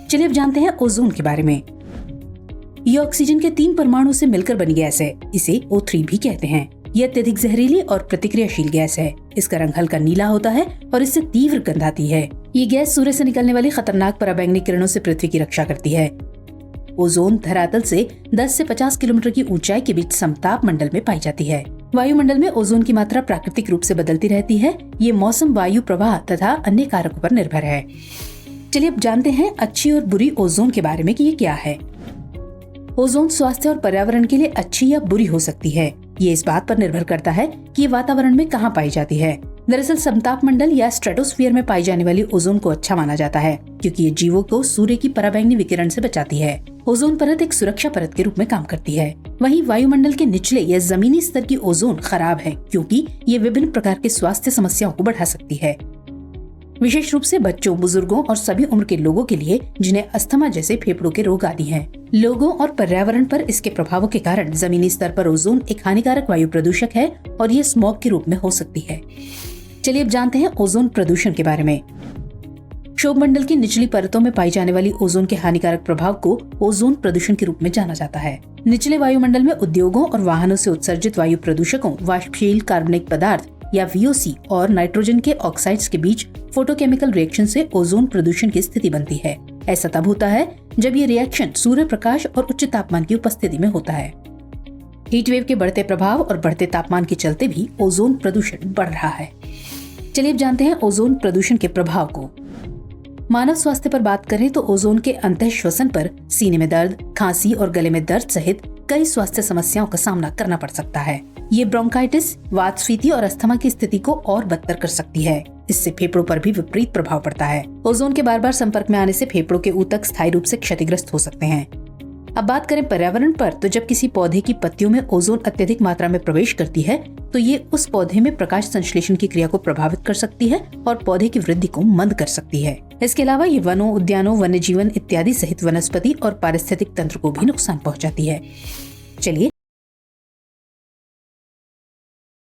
चलिए अब जानते हैं ओजोन के बारे में। ये ऑक्सीजन के 3 परमाणु से मिलकर बनी गैस है। इसे O3 भी कहते हैं। यह अत्यधिक जहरीली और प्रतिक्रियाशील गैस है। इसका रंग हल्का नीला होता है और इससे तीव्र गंध आती है। ये गैस सूर्य से निकलने वाली खतरनाक पराबैंगनी किरणों से पृथ्वी की रक्षा करती है। ओजोन धरातल से 10 से 50 किलोमीटर की ऊंचाई के बीच समताप मंडल में पाई जाती है। वायुमंडल में ओजोन की मात्रा प्राकृतिक रूप से बदलती रहती है। ये मौसम, वायु प्रवाह तथा अन्य कारकों पर निर्भर है। चलिए अब जानते हैं अच्छी और बुरी ओजोन के बारे में कि ये क्या है। ओजोन स्वास्थ्य और पर्यावरण के लिए अच्छी या बुरी हो सकती है। ये इस बात पर निर्भर करता है कि ये वातावरण में कहाँ पाई जाती है। दरअसल समताप मंडल या स्ट्रेटोस्फीयर में पाई जाने वाली ओजोन को अच्छा माना जाता है, क्योंकि ये जीवों को सूर्य की पराबैंगनी विकिरण से बचाती है। ओजोन परत एक सुरक्षा परत के रूप में काम करती है। वहीं वायुमंडल के निचले या जमीनी स्तर की ओजोन खराब है, क्योंकि ये विभिन्न प्रकार के स्वास्थ्य समस्याओं को बढ़ा सकती है, विशेष रूप से बच्चों, बुजुर्गों और सभी उम्र के लोगों के लिए जिन्हें अस्थमा जैसे फेफड़ों के रोग आदि हैं। लोगों और पर्यावरण पर इसके प्रभावों के कारण जमीनी स्तर पर ओजोन एक हानिकारक वायु प्रदूषक है और ये स्मॉग के रूप में हो सकती है। चलिए अब जानते हैं ओजोन प्रदूषण के बारे में। क्षोभ मंडल की निचली परतों में पाई जाने वाली ओजोन के हानिकारक प्रभाव को ओजोन प्रदूषण के रूप में जाना जाता है। निचले वायुमंडल में उद्योगों और वाहनों से उत्सर्जित वायु प्रदूषकों, वाष्पशील कार्बनिक पदार्थ या VOC और नाइट्रोजन के ऑक्साइड्स के बीच फोटोकेमिकल रिएक्शन से ओजोन प्रदूषण की स्थिति बनती है। ऐसा तब होता है जब ये रिएक्शन सूर्य प्रकाश और उच्च तापमान की उपस्थिति में होता है। हीट वेव के बढ़ते प्रभाव और बढ़ते तापमान के चलते भी ओजोन प्रदूषण बढ़ रहा है। चलिए अब जानते हैं ओजोन प्रदूषण के प्रभाव को। मानव स्वास्थ्य पर बात करें तो ओजोन के अंतः श्वसन पर सीने में दर्द, खांसी और गले में दर्द सहित कई स्वास्थ्य समस्याओं का सामना करना पड़ सकता है। ये ब्रोंकाइटिस, वातस्फीति और अस्थमा की स्थिति को और बदतर कर सकती है। इससे फेफड़ों पर भी विपरीत प्रभाव पड़ता है। ओजोन के बार बार संपर्क में आने से फेफड़ों के ऊतक स्थायी रूप से क्षतिग्रस्त हो सकते हैं। अब बात करें पर्यावरण पर, तो जब किसी पौधे की पत्तियों में ओजोन अत्यधिक मात्रा में प्रवेश करती है तो ये उस पौधे में प्रकाश संश्लेषण की क्रिया को प्रभावित कर सकती है और पौधे की वृद्धि को मंद कर सकती है। इसके अलावा ये वनों, उद्यानों, वन्य जीवन इत्यादि सहित वनस्पति और पारिस्थितिक तंत्र को भी नुकसान पहुंचाती है। चलिए